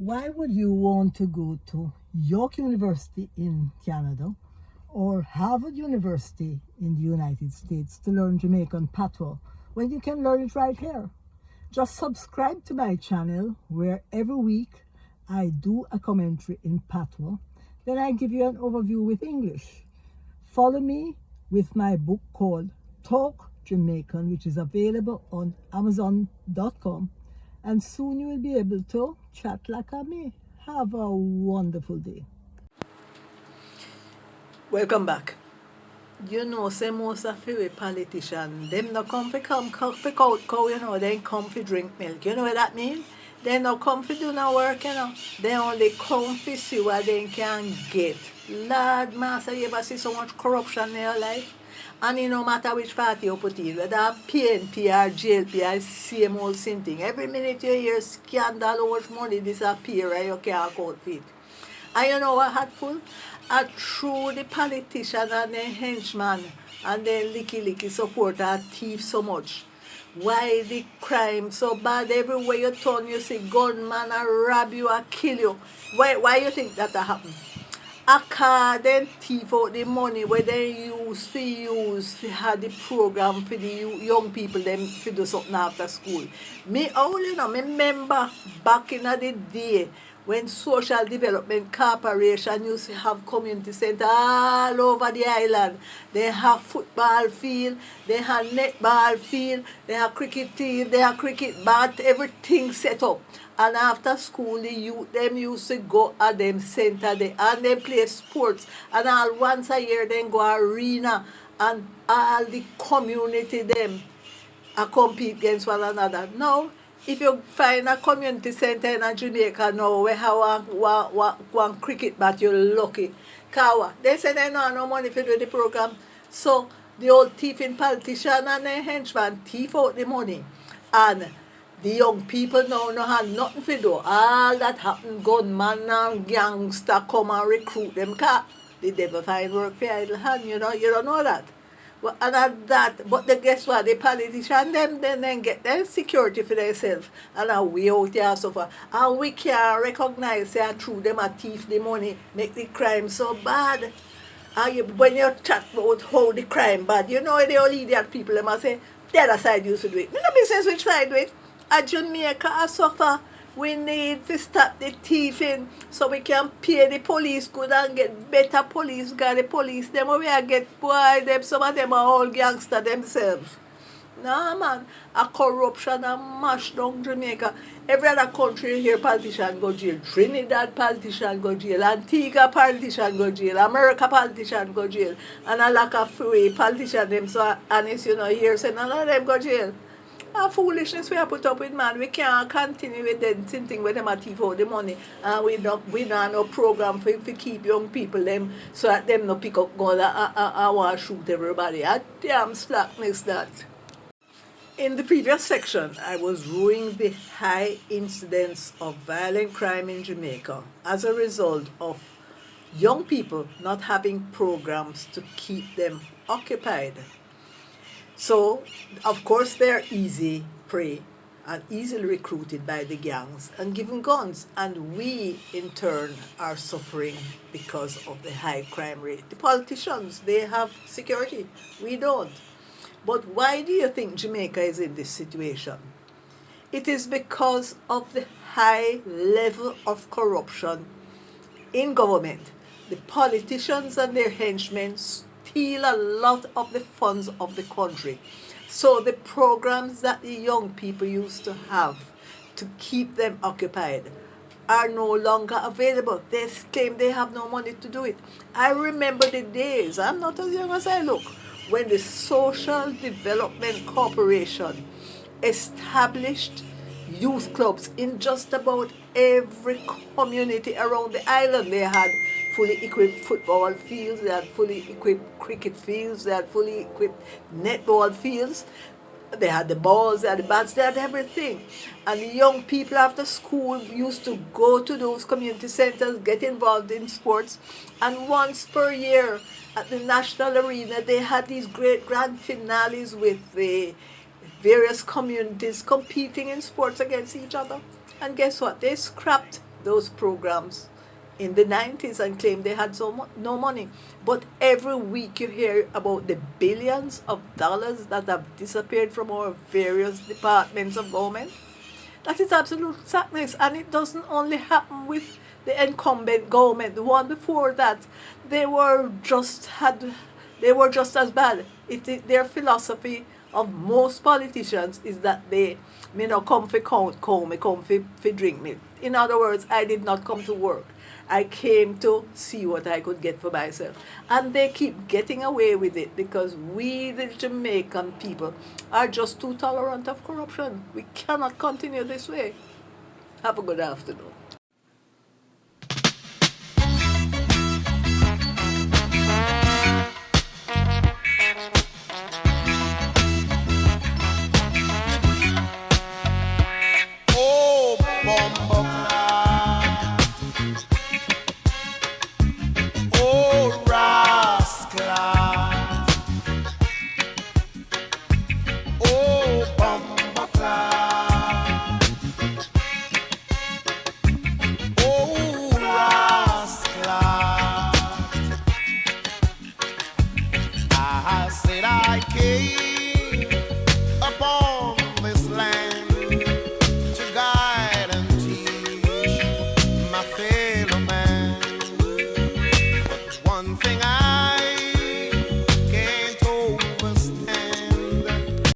Why would you want to go to York University in Canada or Harvard University in the United States to learn Jamaican patois when you can learn it right here? Just subscribe to my channel where every week I do a commentary in patois. Then I give you an overview with English. Follow me with my book called Talk Jamaican, which is available on Amazon.com. And soon you will be able to chat like me. Have a wonderful day. Welcome back. You know, say most of the politicians, them no come for cow, you know, they come for drink milk. You know what that mean? They no come for do no work, you know. They only come for see what they can get. Lord, master, you ever see so much corruption in your life? And it no matter which party you put in, whether PNP or JLP, or same old same thing. Every minute you hear scandal, how much money disappear and you can't account for it. And you know what hatful? I through the politician and the henchman and the licky supporter thief so much. Why the crime so bad everywhere you turn you see gunman and rob you and kill you? Why you think that happen? A car then thief out the money where they use to have the program for the young people them to do something after school. Me only know, me remember back in the day when Social Development Corporation used to have community center all over the island. They have football field, they have netball field, they have cricket field, they have cricket bat, everything set up. And after school, the youth them used to go at them center there and they play sports. And all once a year then go arena and all the community them compete against one another. Now, if you find a community center in Jamaica now where have one cricket bat, you're lucky. Kawa, they say they don't have no money to do the program. So the old thieving politician and the henchman thief out the money. And the young people now no have nothing to do. All that happen, gunman and gangster come and recruit them. The devil find work for idle hand, you know, you don't know that. Well, and at that, but guess what? The politicians then get their security for themselves. And we out here suffer. And we can't recognize that through them a thief the money, make the crime so bad. And when you chat about how the crime bad, you know the old idiot people them say, the other side used to do it. No business which side do it. At Jamaica suffer. We need to stop the thieving so we can pay the police good and get better police. Because the police, them we get boy, them some of them are all gangster themselves. Nah man, a corruption and mash down Jamaica. Every other country here politician go jail. Trinidad politician go jail. Antigua politician go jail. America politician go jail. And a lack of free politician them so honest, you know, here say none of them go jail. A foolishness we have put up with, man. We can't continue with the same thing with them at thief out the money. And we don't no program for keep young people them so that them no pick up gun and want to shoot everybody. A damn slackness that. In the previous section, I was ruling the high incidence of violent crime in Jamaica as a result of young people not having programs to keep them occupied. So, of course, they're easy prey and easily recruited by the gangs and given guns. And we, in turn, are suffering because of the high crime rate. The politicians, they have security. We don't. But why do you think Jamaica is in this situation? It is because of the high level of corruption in government. The politicians and their henchmen steal a lot of the funds of the country. So the programs that the young people used to have to keep them occupied are no longer available. They claim they have no money to do it. I remember the days, I'm not as young as I look, when the Social Development Corporation established youth clubs in just about every community around the island. They had fully equipped football fields, they had fully equipped cricket fields, they had fully equipped netball fields. They had the balls, they had the bats, they had everything. And the young people after school used to go to those community centers, get involved in sports. And once per year at the national arena, they had these great grand finales with the various communities competing in sports against each other. And guess what? They scrapped those programs in the 90s and claim they had no money. But every week you hear about the billions of dollars that have disappeared from our various departments of government. That is absolute sadness, and it doesn't only happen with the incumbent government. The one before that, they were just had, they were just as bad. Their philosophy of most politicians is that they may not come for count cow, me come for drink milk. In other words, I did not come to work. I came to see what I could get for myself. And they keep getting away with it because we, the Jamaican people, are just too tolerant of corruption. We cannot continue this way. Have a good afternoon.